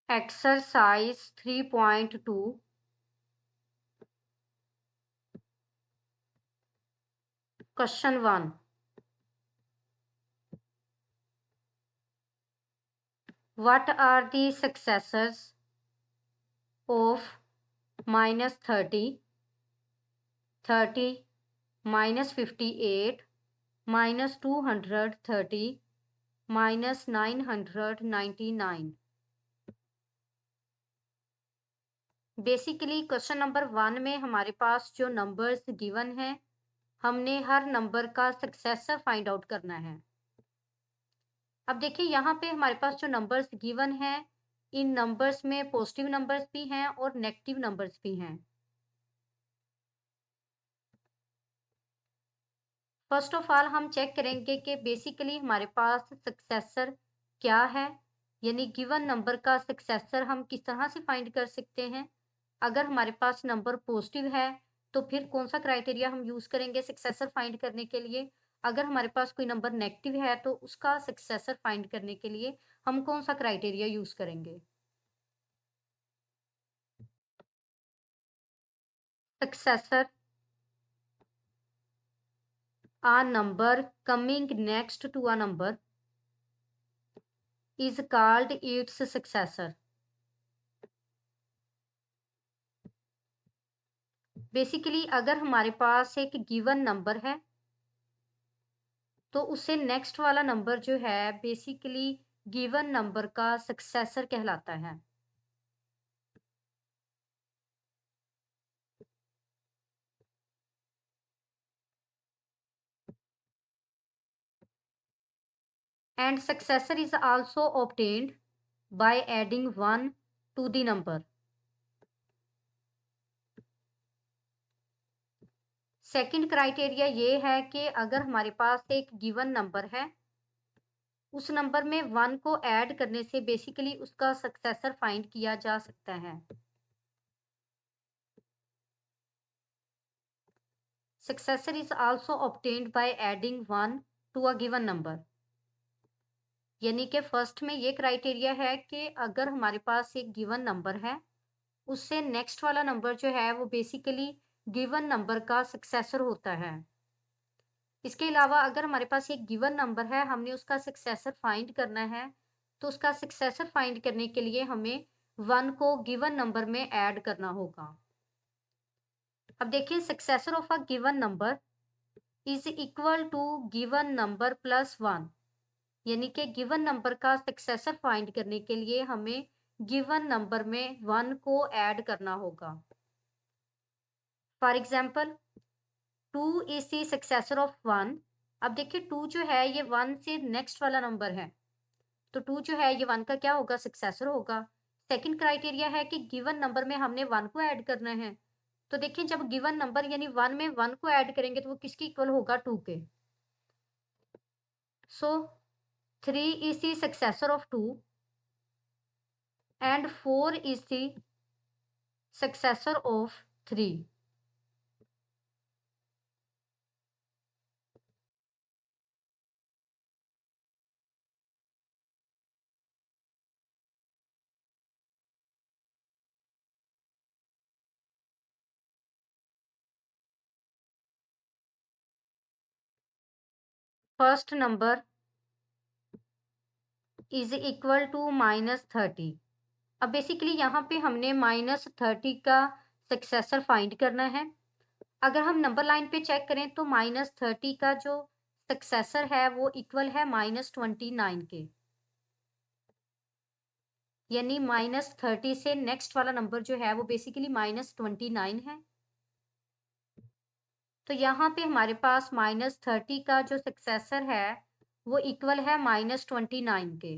Exercise 3.2. Question 1. What are the successors of minus 30, 30, minus 58, minus 230, minus 999? Basically question number 1 में हमारे पास जो numbers given हैं, हमने हर नंबर का सक्सेसर फाइंड आउट करना है। अब देखिए यहाँ पे हमारे पास जो नंबर्स गिवन हैं, इन नंबर्स में पॉजिटिव नंबर्स भी हैं और नेगेटिव नंबर्स भी हैं। फर्स्ट ऑफ ऑल हम चेक करेंगे कि बेसिकली हमारे पास सक्सेसर क्या है, यानी गिवन नंबर का सक्सेसर हम किस तरह से फाइंड कर सकते हैं। अगर हमारे पास नंबर पॉजिटिव है तो फिर कौन सा क्राइटेरिया हम यूज करेंगे सक्सेसर फाइंड करने के लिए। अगर हमारे पास कोई नंबर नेगेटिव है तो उसका सक्सेसर फाइंड करने के लिए हम कौन सा क्राइटेरिया यूज करेंगे। Successor, a number coming next to a number, is called its successor. Basically अगर हमारे पास एक गिवन नंबर है तो उससे नेक्स्ट वाला नंबर जो है बेसिकली गिवन नंबर का सक्सेसर कहलाता है। And successor is also obtained by adding 1 to the number. Second criteria ये है कि अगर हमारे पास एक गिवन नंबर है, उस नंबर में 1 को ऐड करने से बेसिकली उसका सक्सेसर फाइंड किया जा सकता है। Successor is also obtained by adding 1 to a given number. यानी कि फर्स्ट में ये क्राइटेरिया है कि अगर हमारे पास एक गिवन नंबर है, उससे नेक्स्ट वाला नंबर जो है वो बेसिकली गिवन नंबर का सक्सेसर होता है। इसके अलावा अगर हमारे पास एक गिवन नंबर है, हमने उसका सक्सेसर फाइंड करना है, तो उसका सक्सेसर फाइंड करने के लिए हमें 1 को गिवन नंबर में ऐड करना होगा। अब देखिए successor of a given number is equal to given number plus 1, यानी कि गिवन नंबर का सक्सेसर फाइंड करने के लिए हमें गिवन नंबर में 1 को ऐड करना होगा। For example 2 is the successor of 1। अब देखिए 2 जो है ये 1 से नेक्स्ट वाला नंबर है, तो 2 जो है ये 1 का क्या होगा, सक्सेसर होगा। सेकंड क्राइटेरिया है कि गिवन नंबर में हमने 1 को ऐड करना है, तो देखिए जब गिवन नंबर यानी 1 में 1 को ऐड करेंगे तो वो किसके इक्वल होगा, 2 के। सो 3 is the successor of 2 and 4 is the successor of 3. First number is equal to -30. अब बेसिकली यहाँ पे हमने -30 का सक्सेसर फाइंड करना है। अगर हम नंबर लाइन पे चेक करें तो -30 का जो सक्सेसर है वो इक्वल है -29 के, यानी -30 से नेक्स्ट वाला नंबर जो है वो बेसिकली -29 है। तो यहाँ पे हमारे पास -30 का जो सक्सेसर है वो इक्वल है -29 के।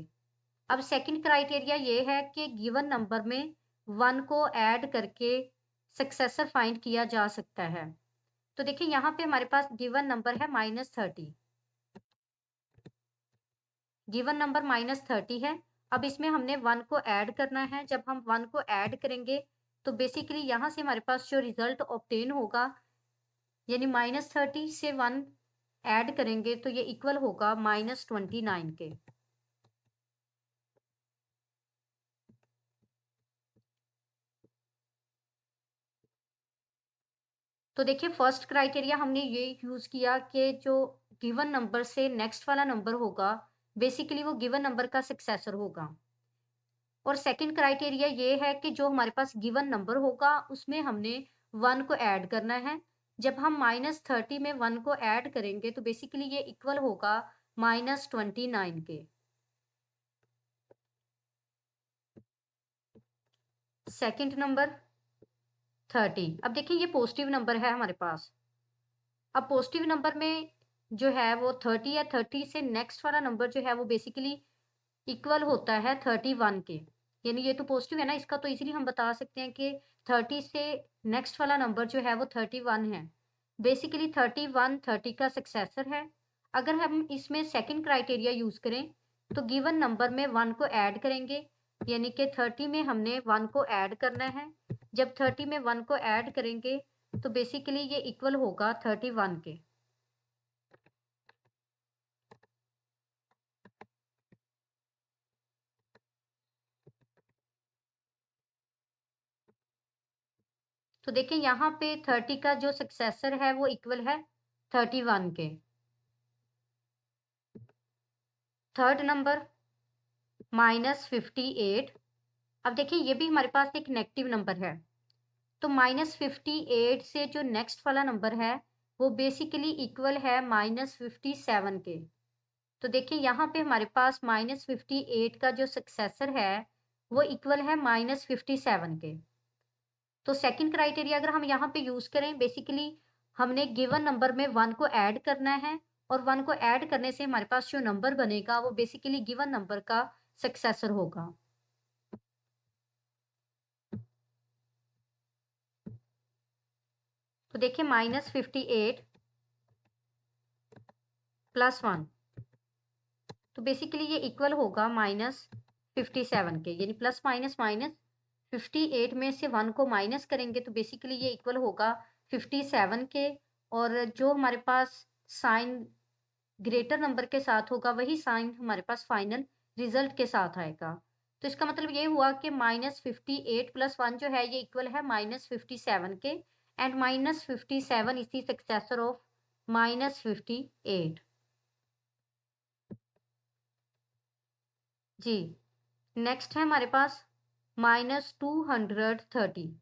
अब सेकंड क्राइटेरिया ये है कि गिवन नंबर में 1 को ऐड करके सक्सेसर फाइंड किया जा सकता है। तो देखिए यहाँ पे हमारे पास गिवन नंबर है -30, गिवन नंबर -30 है। अब इसमें हमने 1 को ऐड करना है। जब हम 1 को ऐड करेंगे तो बेसिकली यहाँ से हमारे पास जो रिजल्ट ऑब्टेन होगा, यानी -30 से 1 ऐड करेंगे तो ये इक्वल होगा -29 के। तो देखिए फर्स्ट क्राइटेरिया हमने ये यूज़ किया कि जो गिवन नंबर से नेक्स्ट वाला नंबर होगा, बेसिकली वो गिवन नंबर का सक्सेसर होगा। और सेकंड क्राइटेरिया ये है कि जो हमारे पास गिवन नंबर होगा, उसमें हमने 1 को ऐड करना है। जब हम -30 में 1 को ऐड करेंगे, तो बेसिकली ये इक्वल होगा -29 के। Second number 30। अब देखिए ये पॉजिटिव नंबर है हमारे पास। अब पॉजिटिव नंबर में जो है वो 30 है, 30 से नेक्स्ट वाला नंबर जो है वो बेसिकली इक्वल होता है 31 के। यानी ये तो पॉजिटिव है ना, इसका तो इजीली हम बता सकते हैं कि 30 से नेक्स्ट वाला नंबर जो है वो 31 है। बेसिकली 31 30 का सक्सेसर है। अगर हम इसमें सेकंड क्राइटेरिया यूज़ करें, तो गिवन नंबर में 1 को ऐड करेंगे, यानी कि 30 में हमने 1 को ऐड करना है। जब 30 में 1 को ऐड करेंगे, तो बेसिकली ये इक्वल होगा 31 के। तो देखिए यहाँ पे 30 का जो सक्सेसर है वो इक्वल है 31 के। Third number -58। अब देखिए ये भी हमारे पास एक नेगेटिव नंबर है। तो -58 से जो नेक्स्ट वाला नंबर है वो बेसिकली इक्वल है -57 के। तो देखिए यहाँ पे हमारे पास -58 का जो सक्सेसर है वो इक्वल है -57 के। तो सेकंड क्राइटेरिया अगर हम यहाँ पे यूज़ करें, बेसिकली हमने गिवन नंबर में 1 को ऐड करना है, और 1 को ऐड करने से हमारे पास जो नंबर बनेगा वो बेसिकली गिवन नंबर का सक्सेसर होगा। तो देखिए -58 प्लस 1, तो बेसिकली ये इक्वल होगा -57 के। यानी प्लस माइनस माइनस 58 में से 1 को माइनस करेंगे, तो बेसिकली ये इक्वल होगा 57 के। और जो हमारे पास साइन ग्रेटर नंबर के साथ होगा, वही साइन हमारे पास फाइनल रिजल्ट के साथ आएगा। तो इसका मतलब ये हुआ कि -58 प्लस 1 जो है ये इक्वल है -57 के। And -57 is the successor of -58। जी, नेक्स्ट है हमारे पास -230।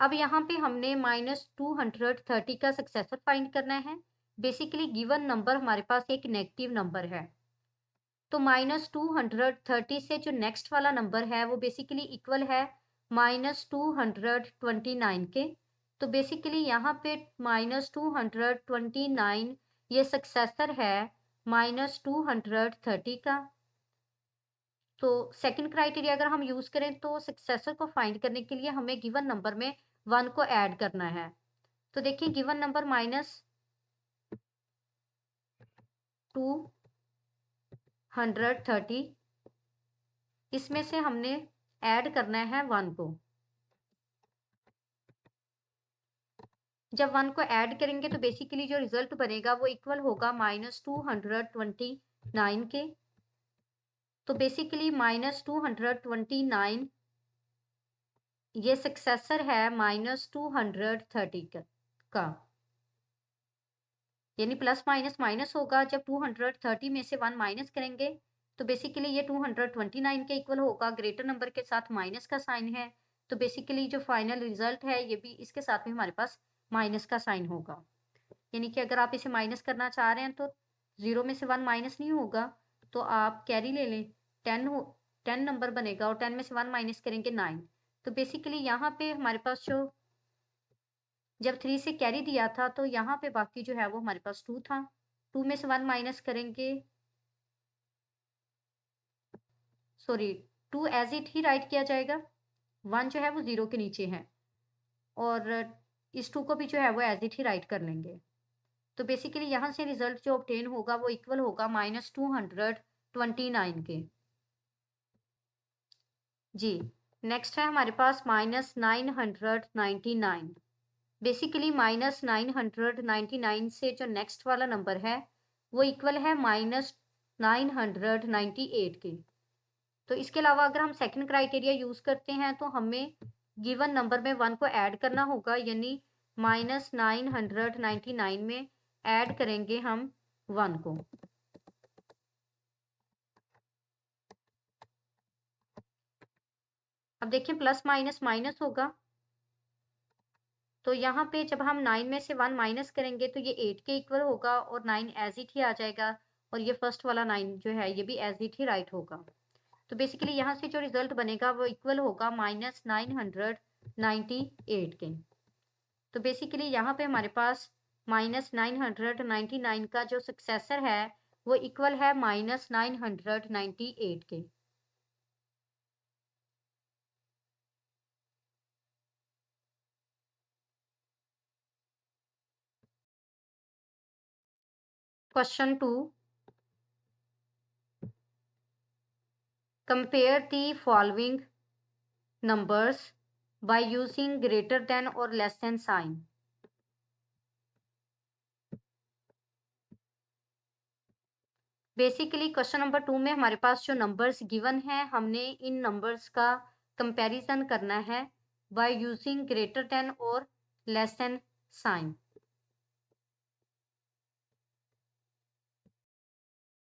अब यहाँ पे हमने -230 का सक्सेसर फाइंड करना है। बेसिकली गिवन नंबर हमारे पास एक नेगेटिव नंबर है। तो -230 से जो नेक्स्ट वाला नंबर है वो बेसिकली इक्वल है -229 के। तो बेसिकली यहाँ पे -229 ये सक्सेसर है -230 का। तो सेकंड क्राइटेरिया अगर हम यूज़ करें, तो सक्सेसर को फाइंड करने के लिए हमें गिवन नंबर में 1 को ऐड करना है। तो देखिए गिवन नंबर -230, इसमें से हमने ऐड करना है 1 को। जब 1 को ऐड करेंगे, तो बेसिकली जो रिजल्ट बनेगा वो इक्वल होगा -229 के। तो बेसिकली -229 ये सक्सेसर है -230 का। यानी प्लस माइनस माइनस होगा, जब 230 में से 1 माइनस करेंगे, तो बेसिकली ये 229 के इक्वल होगा। ग्रेटर नंबर के साथ माइनस का साइन है, तो बेसिकली जो फाइनल रिजल्ट है ये भी इसके साथ में हमारे पास माइनस का साइन होगा। यानी कि अगर आप इसे माइनस करना चाह रहे हैं, तो 0 में से 1 माइनस नहीं होगा, तो आप कैरी ले लें। 10 नंबर बनेगा, और 10 में से 1 माइनस करेंगे 9। तो बेसिकली यहाँ पे हमारे पास जो जब 3 से कैरी दिया था, तो यहाँ पे बाकी जो है वो हमारे पास 2 था। 2 में से 1 माइनस करेंगे, sorry 2 as it he right किया जाएगा। 1 जो है वो 0 के नीचे है, और इस 2 को भी जो है वो एज़ इट ही राइट कर लेंगे। तो बेसिकली यहाँ से रिजल्ट जो ऑब्टेन होगा वो इक्वल होगा -229 के। जी, नेक्स्ट है हमारे पास -999। बेसिकली -999 से जो नेक्स्ट वाला नंबर है वो इक्वल है -998 के। तो इसके अलावा अगर हम सेकंड क्राइटेरिया यूज़ करते हैं, तो हमें गिवन नंबर में 1 को ऐड करना होगा, यानी -999 में ऐड करेंगे हम 1 को। अब देखिए प्लस माइनस माइनस होगा, तो यहाँ पे जब हम 9 में से 1 माइनस करेंगे तो ये 8 के इक्वल होगा और 9 एज इट ही आ जाएगा और ये फर्स्ट वाला 9 जो है ये भी एज इट ही राइट होगा। तो बेसिकली यहाँ से जो रिजल्ट बनेगा वो इक्वल होगा -998 के। तो बेसिकली यहाँ पे हमारे पास -999 का जो सक्सेसर है वो इक्वल है -998 के। Question 2. Compare the following numbers by using greater than or less than sign. Basically question number 2 में हमारे पास जो नंबर्स गिवन हैं, हमने इन नंबर्स का कंपैरिजन करना है बाय यूजिंग ग्रेटर देन और लेस देन साइन।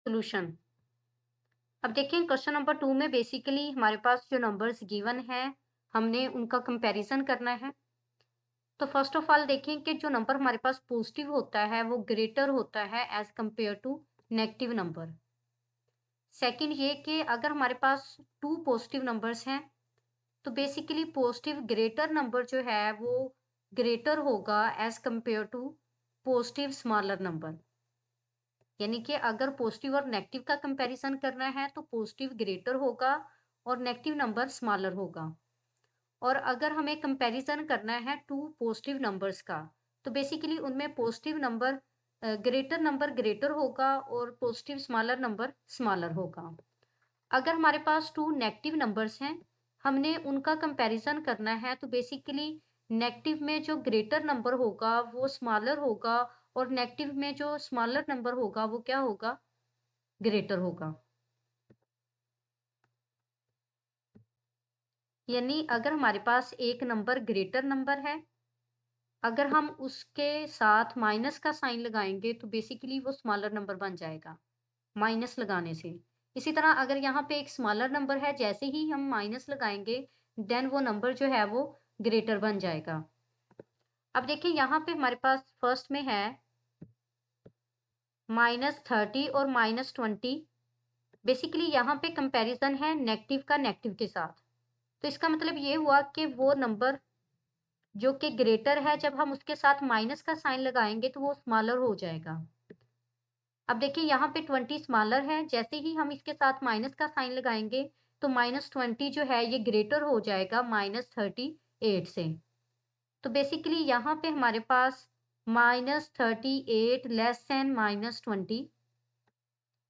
सॉल्यूशन। अब देखें क्वेश्चन नंबर 2 में बेसिकली हमारे पास जो नंबर्स गिवन हैं हमने उनका कंपैरिजन करना है। तो फर्स्ट ऑफ ऑल देखें कि जो नंबर हमारे पास पॉजिटिव होता है वो ग्रेटर होता है as compare to negative number. Second ये कि अगर हमारे पास 2 पॉजिटिव नंबर्स हैं तो बेसिकली पॉजिटिव ग्रेटर नंबर जो है वो ग्रेटर होगा as compare to positive smaller number. यानी कि अगर पॉजिटिव और नेगेटिव का कंपैरिजन करना है तो पॉजिटिव ग्रेटर होगा और नेगेटिव नंबर स्मॉलर होगा। और अगर हमें कंपैरिजन करना है 2 पॉजिटिव नंबर्स का तो बेसिकली उनमें positive number greater number greater होगा और पॉजिटिव स्मॉलर नंबर स्मॉलर होगा। अगर हमारे पास 2 नेगेटिव नंबर्स हैं हमने उनका कंपैरिजन करना है तो बेसिकली नेगेटिव में जो ग्रेटर नंबर होगा वो स्मॉलर होगा और नेगेटिव में जो स्मॉलर नंबर होगा वो क्या होगा, ग्रेटर होगा। यानी अगर हमारे पास एक नंबर ग्रेटर नंबर है, अगर हम उसके साथ माइनस का साइन लगाएंगे तो बेसिकली वो स्मॉलर नंबर बन जाएगा माइनस लगाने से। इसी तरह अगर यहाँ पे एक स्मॉलर नंबर है, जैसे ही हम माइनस लगाएंगे देन वो नंबर जो है वो ग्रेटर बन जाएगा। अब देखिए यहाँ पे हमारे पास फर्स्ट में है -30 और -20। बेसिकली यहाँ पे कंपैरिजन है नेगेटिव का नेगेटिव के साथ। तो इसका मतलब ये हुआ कि वो नंबर जो कि ग्रेटर है जब हम उसके साथ माइनस का साइन लगाएंगे तो वो स्मॉलर हो जाएगा। अब देखिए यहाँ पे 20 स्मॉलर है, जैसे ही हम इसके साथ माइनस का साइन लगाएंगे तो -20 जो है ये ग्रेटर हो जाएगा -38 से। तो बेसिकली यहाँ पे हमारे पास -38 लेस देन -20,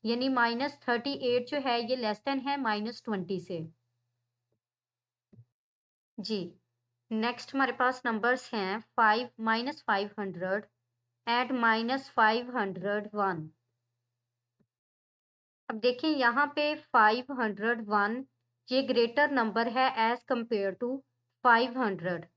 यानी -38 जो है ये लेस देन है -20 से। जी नेक्स्ट हमारे पास नंबर्स हैं 5 -500 एंड -501। अब देखिए यहाँ पे 501 ये ग्रेटर नंबर है एज कंपेयर टू 500,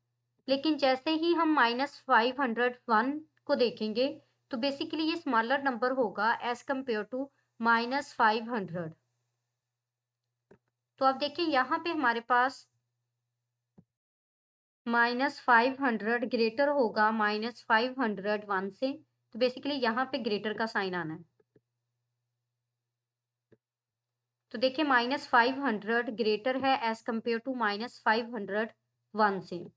लेकिन जैसे ही हम -501 को देखेंगे तो बेसिकली ये स्मॉलर नंबर होगा एज कंपेयर टू -500। तो अब देखिए यहाँ पे हमारे पास -500 ग्रेटर होगा -501 से, तो बेसिकली यहाँ पे ग्रेटर का साइन आना है। तो देखिए -500 ग्रेटर है एज कंपेयर टू -501 से।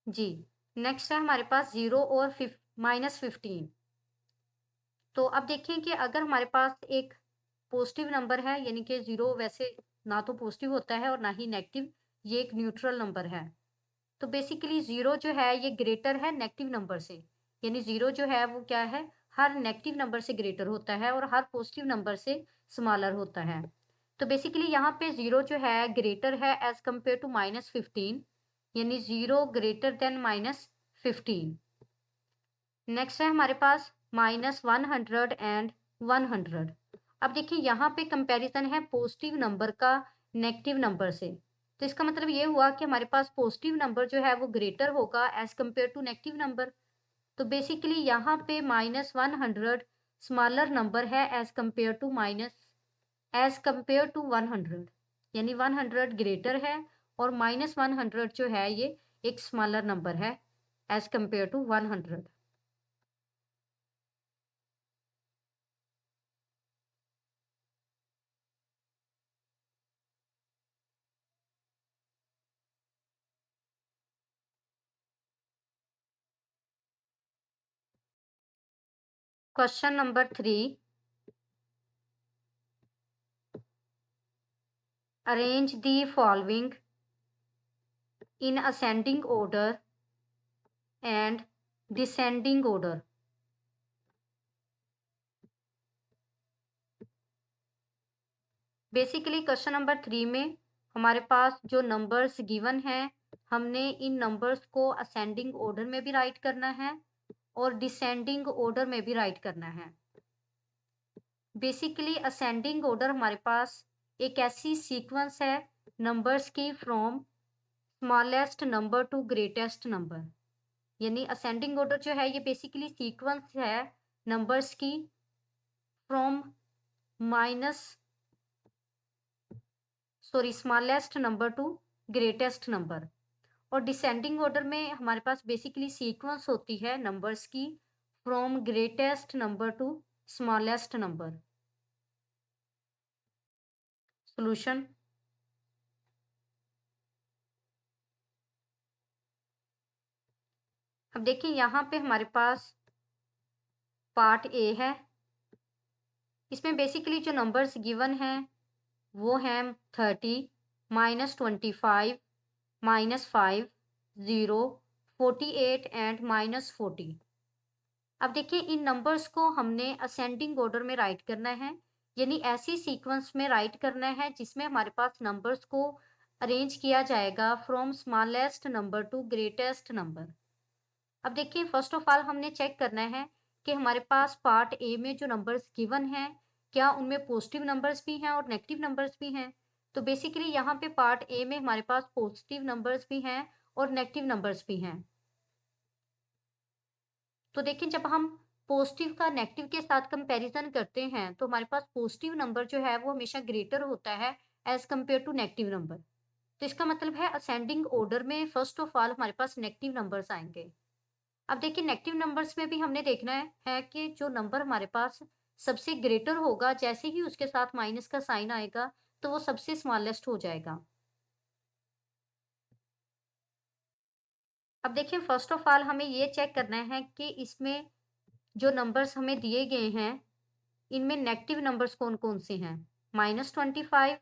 जी नेक्स्ट है हमारे पास 0 और -15। तो अब देखें कि अगर हमारे पास एक पॉजिटिव नंबर है, यानी कि 0 वैसे ना तो पॉजिटिव होता है और ना ही नेगेटिव, ये एक न्यूट्रल नंबर है। तो बेसिकली 0 जो है ये ग्रेटर है नेगेटिव नंबर से, यानी 0 जो है वो क्या है, हर नेगेटिव नंबर से ग्रेटर होता है और हर पॉजिटिव नंबर से स्मॉलर होता है। तो बेसिकली यहाँ पे 0 जो है ग्रेटर है एज कंपेयर टू -15, यानी 0 ग्रेटर देन -15। नेक्स्ट है हमारे पास -100 एंड 100। अब देखिए यहाँ पे कंपैरिजन है पॉजिटिव नंबर का नेगेटिव नंबर से। तो तो इसका मतलब ये हुआ कि हमारे पास पॉजिटिव नंबर जो है वो ग्रेटर होगा as compare to negative number. तो बेसिकली यहाँ पे -100 स्मॉलर नंबर है एज कम्पेयर टू 100, यानी 100 ग्रेटर है और -100 जो है ये एक स्मॉलर नंबर है as compare to 100। Question number 3, arrange the following in ascending order and descending order. Basically question number 3 में हमारे पास जो नंबर्स गिवन हैं, हमने इन नंबर्स को असेंडिंग ऑर्डर में भी राइट करना है और डिसेंडिंग ऑर्डर में भी राइट करना है। बेसिकली असेंडिंग ऑर्डर हमारे पास एक ऐसी सीक्वेंस है नंबर्स की from smallest number two greatest number, यानी असेंडिंग ऑर्डर जो है ये बेसिकली सीक्वेंस है नंबर्स की from smallest number two greatest number. और डिसेंडिंग ऑर्डर में हमारे पास बेसिकली सीक्वेंस होती है नंबर्स की from greatest number two smallest number. Solution, अब देखिए यहाँ पे हमारे पास पार्ट ए है। इसमें बेसिकली जो नंबर्स गिवन हैं वो हैं 30, -25, -5, 0, 48 एंड -40। अब देखिए इन नंबर्स को हमने असेंडिंग ऑर्डर में राइट करना है, यानी ऐसी सीक्वेंस में राइट करना है जिसमें हमारे पास नंबर्स को अरेंज किया जाएगा from smallest number two greatest number. अब देखिए फर्स्ट ऑफ ऑल हमने चेक करना है कि हमारे पास पार्ट ए में जो नंबर्स गिवन हैं क्या उनमें पॉजिटिव नंबर्स भी हैं और नेगेटिव नंबर्स भी हैं। तो बेसिकली यहाँ पे पार्ट ए में हमारे पास पॉजिटिव नंबर्स भी हैं और नेगेटिव नंबर्स भी हैं। तो देखिए जब हम पॉजिटिव का नेगेटिव के साथ कंपैरिजन करते हैं तो हमारे पास पॉजिटिव नंबर जो है वो हमेशा ग्रेटर होता है as compare to negative number. तो इसका मतलब है असेंडिंग ऑर्डर में फर्स्ट ऑफ ऑल हमारे पास नेगेटिव नंबर्स आएंगे। अब देखिए नेगेटिव नंबर्स में भी हमने देखना है कि जो नंबर हमारे पास सबसे ग्रेटर होगा जैसे ही उसके साथ माइनस का साइन आएगा तो वो सबसे स्मॉलेस्ट हो जाएगा। अब देखिए फर्स्ट ऑफ ऑल हमें ये चेक करना है कि इसमें जो नंबर्स हमें दिए गए हैं इनमें नेगेटिव नंबर्स कौन कौन से हैं। -25,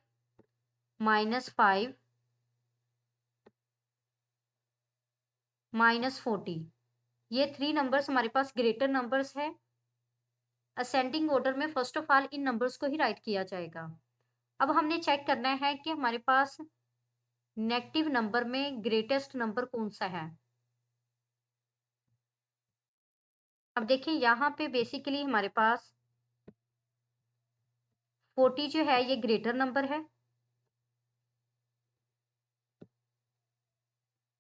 -5, -40, ये 3 नंबर्स हमारे पास ग्रेटर नंबर्स है। असेंडिंग ऑर्डर में first of all in numbers को ही राइट किया जाएगा। अब हमने चेक करना है कि हमारे पास नेगेटिव नंबर में ग्रेटेस्ट नंबर कौन सा है। अब देखिए यहाँ पे बेसिकली हमारे पास 40 जो है ये ग्रेटर नंबर है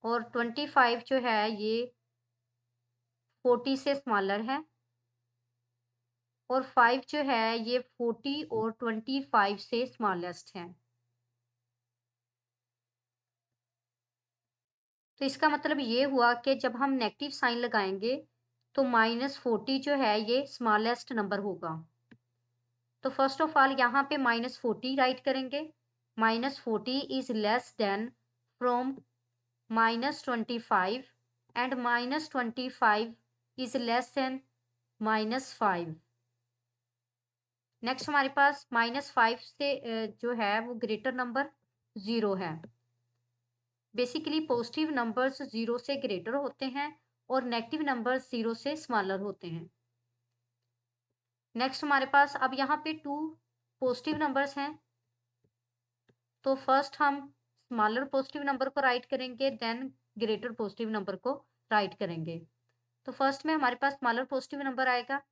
और 25 जो है ये 40 से स्मॉलर है और 5 जो है ये 40 और 25 से स्मॉलेस्ट है। तो इसका मतलब ये हुआ कि जब हम नेगेटिव साइन लगाएंगे तो -40 जो है ये स्मॉलेस्ट नंबर होगा। तो फर्स्ट ऑफ ऑल यहाँ पे -40 राइट करेंगे। -40 is less than from -25 and -25 is less than -5। Next हमारे पास -5 से जो है वो ग्रेटर नंबर 0 है। बेसिकली पॉजिटिव नंबर्स 0 से ग्रेटर होते हैं और नेगेटिव नंबर्स 0 से स्मॉलर होते हैं। नेक्स्ट हमारे पास अब यहाँ पे 2 पॉजिटिव नंबर्स हैं। तो फर्स्ट हम स्मॉलर पॉजिटिव नंबर को राइट करेंगे देन ग्रेटर पॉजिटिव नंबर को राइट करेंगे। तो फर्स्ट में हमारे पास स्मॉलर पॉजिटिव नंबर आएगा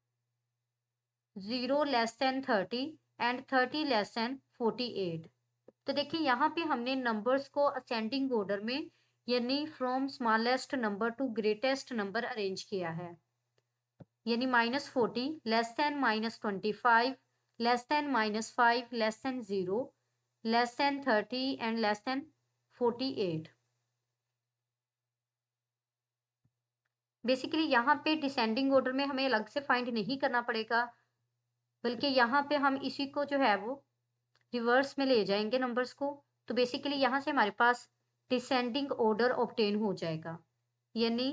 0 less than 30 and 30 less than 48। तो देखिए यहाँ पे हमने नंबर्स को असेंडिंग ऑर्डर में यानी from smallest number two greatest number arrange किया है। यानी -40 less than -25 less than -5 less than 0 less than 30 and less than 48। Basically यहाँ पे डिसेंडिंग ऑर्डर में हमें अलग से फाइंड नहीं करना पड़ेगा, बल्कि यहाँ पे हम इसी को जो है वो रिवर्स में ले जाएंगे नंबर्स को। तो बेसिकली यहाँ से हमारे पास डिसेंडिंग ऑर्डर ऑब्टेन हो जाएगा, यानी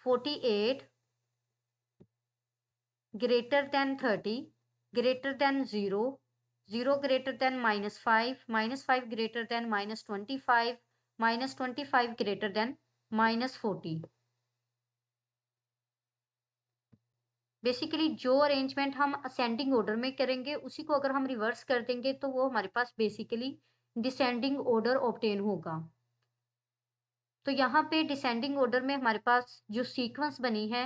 48 greater than 30 greater than 0 0 greater than -5 greater than -25 -25 greater than -40। Basically जो अरेंजमेंट हम असेंडिंग ऑर्डर में करेंगे उसी को अगर हम रिवर्स कर देंगे तो वो हमारे पास बेसिकली डिसेंडिंग ऑर्डर ऑब्टेन होगा। तो यहाँ पे डिसेंडिंग ऑर्डर में हमारे पास जो सीक्वेंस बनी है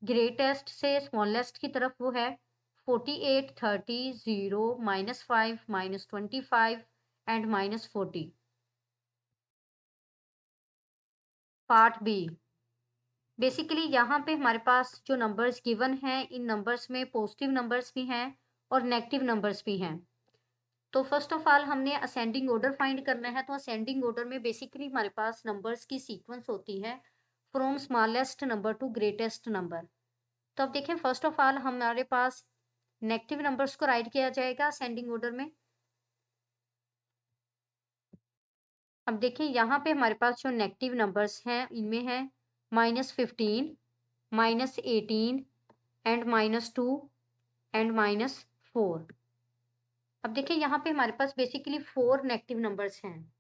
ग्रेटेस्ट से स्मॉलेस्ट की तरफ वो है 48 30 0 -5 -25 एंड -40। Part B. बेसिकली यहाँ पे हमारे पास जो नंबर्स गिवन हैं इन नंबर्स में पॉजिटिव नंबर्स भी हैं और नेगेटिव नंबर्स भी हैं। तो फर्स्ट ऑफ ऑल हमने असेंडिंग ऑर्डर फाइंड करना है। तो असेंडिंग ऑर्डर में बेसिकली हमारे पास नंबर्स की सीक्वेंस होती है from smallest number two greatest number. तो अब देखें फर्स्ट ऑफ ऑल हमारे पास नेगेटिव नंबर्स को राइट किया जाएगा असेंडिंग ऑर्डर में। अब देखिए यहाँ पे हमारे पास जो नेगेटिव नंबर्स हैं इनमें है -15 -18 एंड -2 एंड -4। अब देखिए यहाँ पे हमारे पास बेसिकली 4 नेगेटिव नंबर्स हैं।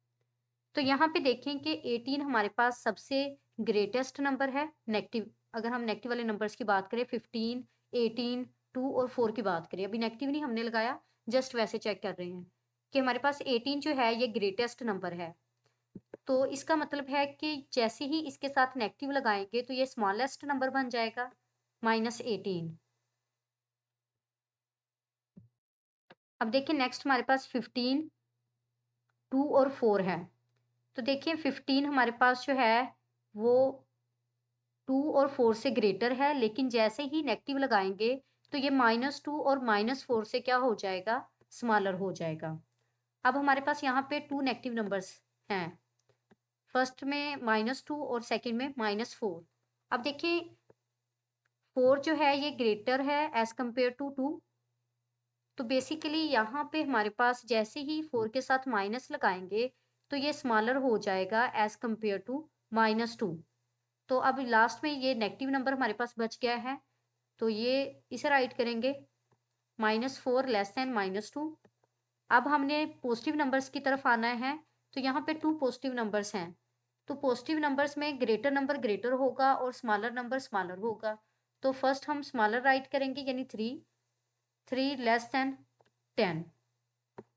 तो यहाँ पे देखें कि 18 हमारे पास सबसे ग्रेटेस्ट नंबर है नेगेटिव। अगर हम नेगेटिव वाले नंबर्स की बात करें 15 18 2 और 4 की बात करें, अभी नेगेटिव नहीं हमने लगाया, जस्ट वैसे चेक कर रहे हैं कि हमारे पास 18 जो है ये ग्रेटेस्ट नंबर है। तो इसका मतलब है कि जैसे ही इसके साथ नेगेटिव लगाएंगे तो ये स्मॉलेस्ट नंबर बन जाएगा -18। अब देखिए नेक्स्ट हमारे पास 15 2 और 4 है। तो देखिए 15 हमारे पास जो है वो 2 और 4 से ग्रेटर है, लेकिन जैसे ही नेगेटिव लगाएंगे तो ये -2 और -4 से क्या हो जाएगा, स्मॉलर हो जाएगा। अब हमारे पास यहाँ पे 2 नेगेटिव नंबर्स हैं, फर्स्ट में -2 और सेकंड में -4। अब देखिए 4 जो है ये ग्रेटर है एज कंपेयर टू 2। तो बेसिकली यहाँ पे हमारे पास जैसे ही 4 के साथ माइनस लगाएंगे तो ये स्मॉलर हो जाएगा एज कंपेयर टू -2। तो अब लास्ट में ये नेगेटिव नंबर हमारे पास बच गया है, तो ये इसे राइट करेंगे -4 लेस देन -2। अब हमने पॉजिटिव नंबर्स की तरफ आना है। तो यहाँ पे 2 पॉजिटिव नंबर्स हैं। तो पॉजिटिव नंबर्स में ग्रेटर नंबर ग्रेटर होगा और स्मॉलर नंबर स्मॉलर होगा। तो फर्स्ट हम स्मॉलर राइट करेंगे यानी 3 लेस देन 10।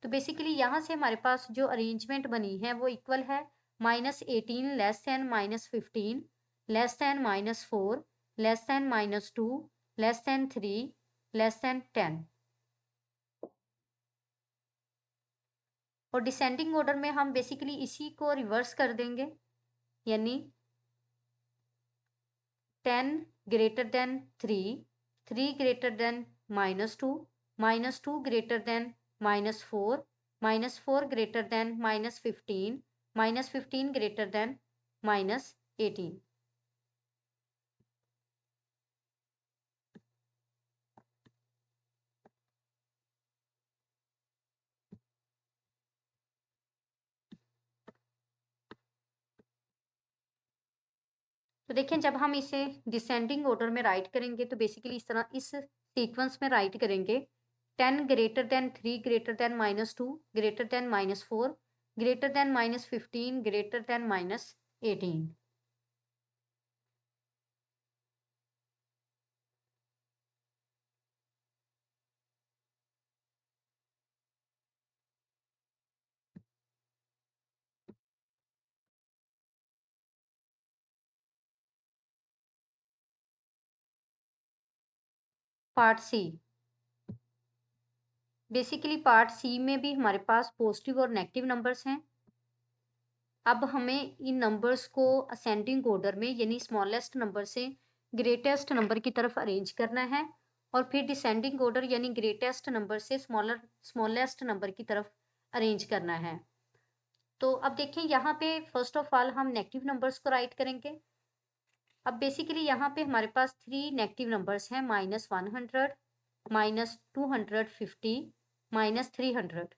तो बेसिकली यहाँ से हमारे पास जो अरेंजमेंट बनी है वो इक्वल है -18 less than -15 less than -4 less than -2 less than 3 less than 10। और डिसेंडिंग ऑर्डर में हम बेसिकली इसी को रिवर्स कर देंगे, यानी 10 greater than 3 greater than -2 -2 greater than -4 -4 greater than -15 -15 greater than -18। तो देखिए जब हम इसे डिसेंडिंग ऑर्डर में राइट करेंगे तो बेसिकली इस तरह इस सीक्वेंस में राइट करेंगे 10 greater than 3 greater than -2 greater than -4 greater than -15 greater than -18। Part C. Basically part C में भी हमारे पास पॉजिटिव और नेगेटिव नंबर्स हैं। अब हमें इन नंबर्स को असेंडिंग ऑर्डर में यानी स्मॉलेस्ट नंबर से ग्रेटेस्ट नंबर की तरफ अरेंज करना है और फिर डिसेंडिंग ऑर्डर यानी ग्रेटेस्ट नंबर से स्मॉलेस्ट नंबर की तरफ अरेंज करना है। तो अब देखें यहाँ पे फर्स्ट ऑफ ऑल हम नेगेटिव नंबर्स को राइट करेंगे। अब बेसिकली यहाँ पे हमारे पास 3 नेगेटिव नंबर्स हैं, -100, -250, -300।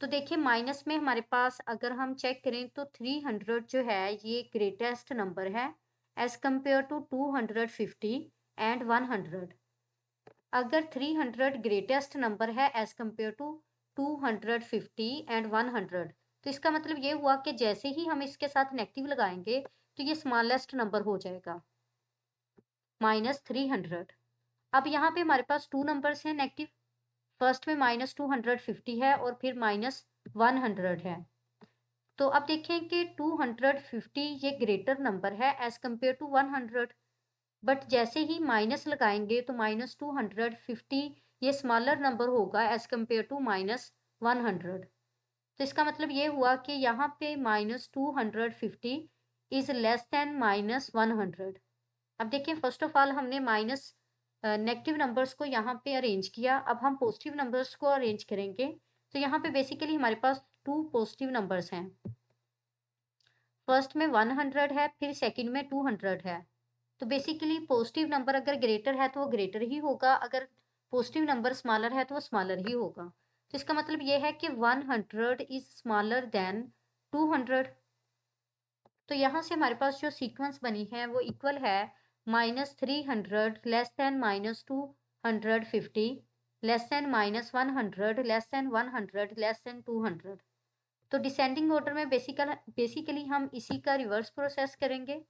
तो देखिए माइनस में हमारे पास अगर हम चेक करें तो 300 जो है ये ग्रेटेस्ट नंबर है एज कंपेयर टू 250 एंड 100। अगर 300 ग्रेटेस्ट नंबर है एज कंपेयर टू 250 एंड 100, तो इसका मतलब ये हुआ कि जैसे ही हम इसके साथ नेगेटिव लगाएंगे तो ये स्मॉलेस्ट नंबर हो जाएगा -300। अब यहाँ पे हमारे पास 2 नंबर्स हैं नेगेटिव, फर्स्ट में -250 है और फिर -100 है। तो अब देखें कि 250 ये ग्रेटर नंबर है एज कंपेयर टू 100, बट जैसे ही माइनस लगाएंगे तो -250 ये स्मॉलर नंबर होगा एज कंपेयर टू -100। तो इसका मतलब ये हुआ कि यहाँ पे -250 इज लेस देन -100। अब देखिए फर्स्ट ऑफ ऑल हमने माइनस नेगेटिव नंबर्स को यहाँ पे अरेंज किया, अब हम पॉजिटिव नंबर्स को अरेंज करेंगे। तो यहाँ पे बेसिकली हमारे पास 2 पॉजिटिव नंबर्स हैं, फर्स्ट में 100 है फिर सेकंड में 200 है। तो बेसिकली पॉजिटिव नंबर अगर ग्रेटर है तो वो ग्रेटर ही होगा, अगर पॉजिटिव नंबर स्मॉलर है तो वो स्मॉलर ही होगा। तो इसका मतलब ये है कि 100 इज स्मॉलर देन 200। तो यहाँ से हमारे पास जो सीक्वेंस बनी है वो इक्वल है -300 less than -250 less than -100 less than 100 less than 200। तो डिसेंडिंग ऑर्डर में बेसिकली हम इसी का रिवर्स प्रोसेस करेंगे।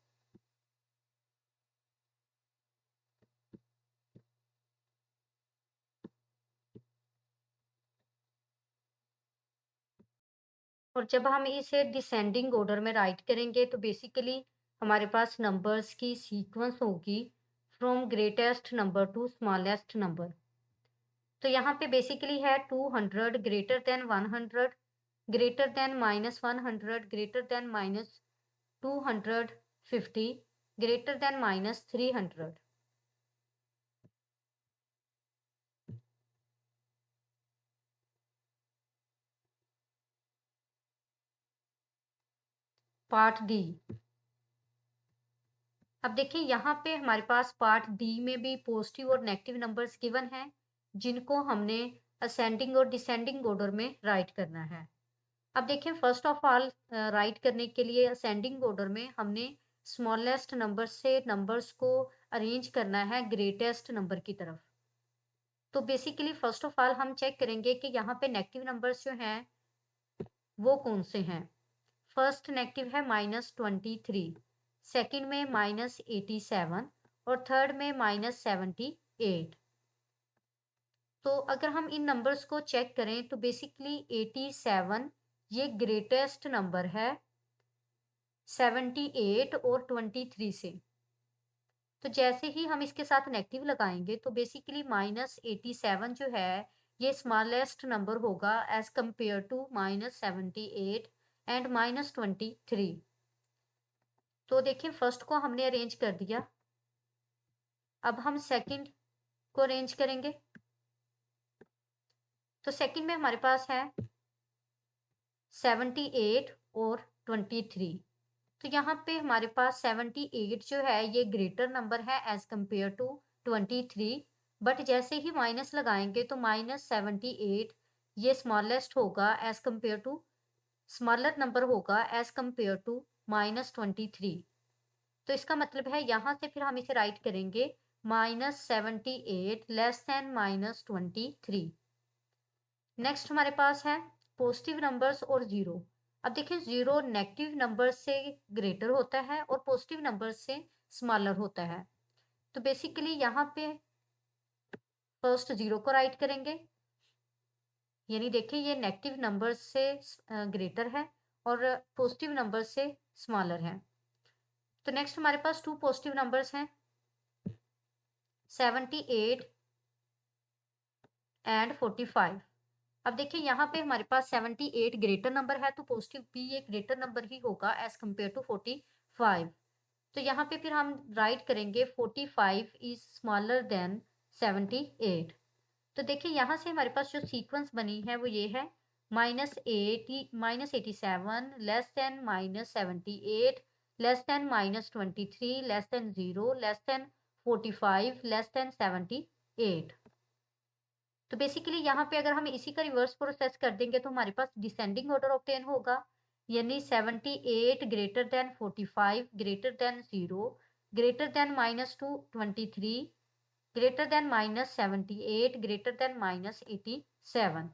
और जब हम इसे डिसेंडिंग ऑर्डर में राइट करेंगे तो बेसिकली हमारे पास नंबर्स की सीक्वेंस होगी from greatest number two smallest number. तो यहाँ पे बेसिकली है 200 greater than 100 greater than -100 greater than -250 greater than -300। Part D. अब देखिए यहाँ पे हमारे पास पार्ट डी में भी पॉजिटिव और नेगेटिव नंबर्स गिवन हैं जिनको हमने असेंडिंग और डिसेंडिंग ऑर्डर में राइट करना है। अब देखिए फर्स्ट ऑफ ऑल राइट करने के लिए असेंडिंग ऑर्डर में हमने स्मॉलेस्ट नंबर से नंबर्स को अरेंज करना है ग्रेटेस्ट नंबर की तरफ। तो बेसिकली फर्स्ट ऑफ ऑल हम चेक करेंगे कि यहाँ पे नेगेटिव नंबर्स जो हैं वो कौन से हैं। फर्स्ट नेगेटिव है -23, सेकंड में -87 और थर्ड में -78। तो अगर हम इन नंबर्स को चेक करें तो बेसिकली 87 ये ग्रेटेस्ट नंबर है 78 और 23 से। तो जैसे ही हम इसके साथ नेगेटिव लगाएंगे तो बेसिकली -87 जो है ये स्मॉलेस्ट नंबर होगा एज कंपेयर टू -78 एंड -23। तो देखिए फर्स्ट को हमने अरेंज कर दिया, अब हम सेकंड को अरेंज करेंगे। तो सेकंड में हमारे पास है 78 और 23। तो यहाँ पे हमारे पास 78 जो है ये ग्रेटर नंबर है एज कंपेयर टू 23, बट जैसे ही माइनस लगाएंगे तो -78 ये स्मॉलेस्ट होगा as compare to smaller number होगा एज कंपेयर टू -23। तो इसका मतलब है यहाँ से फिर हम इसे राइट करेंगे -78 लेस देन -23। नेक्स्ट हमारे पास है पॉजिटिव नंबर्स और जीरो। अब देखिए जीरो नेगेटिव नंबर से ग्रेटर होता है और पॉजिटिव नंबर से स्मॉलर होता है। तो बेसिकली यहाँ पे फर्स्ट जीरो को राइट करेंगे, यानी देखिए ये नेगेटिव नंबर से ग्रेटर है और पॉजिटिव नंबर से स्मॉलर है। तो नेक्स्ट हमारे पास 2 पॉजिटिव नंबर्स हैं 78 एंड 45। अब देखिए यहाँ पे हमारे पास 78 ग्रेटर नंबर है, तो पॉजिटिव भी एक ग्रेटर नंबर ही होगा एज कम्पेयर टू 45। तो यहाँ पे फिर हम राइट करेंगे 45 इज स्मॉलर देन 78। तो देखिए यहाँ से हमारे पास जो सीक्वेंस बनी है वो ये है -87 less than -78 less than -23 less than 0 less than 45 less than 78। तो बेसिकली यहाँ पे अगर हम इसी का रिवर्स प्रोसेस कर देंगे तो हमारे पास डिसेंडिंग ऑर्डर ऑब्टेन होगा, यानी 78 greater than 45 greater than 0 greater than -23 greater than -78 greater than -87।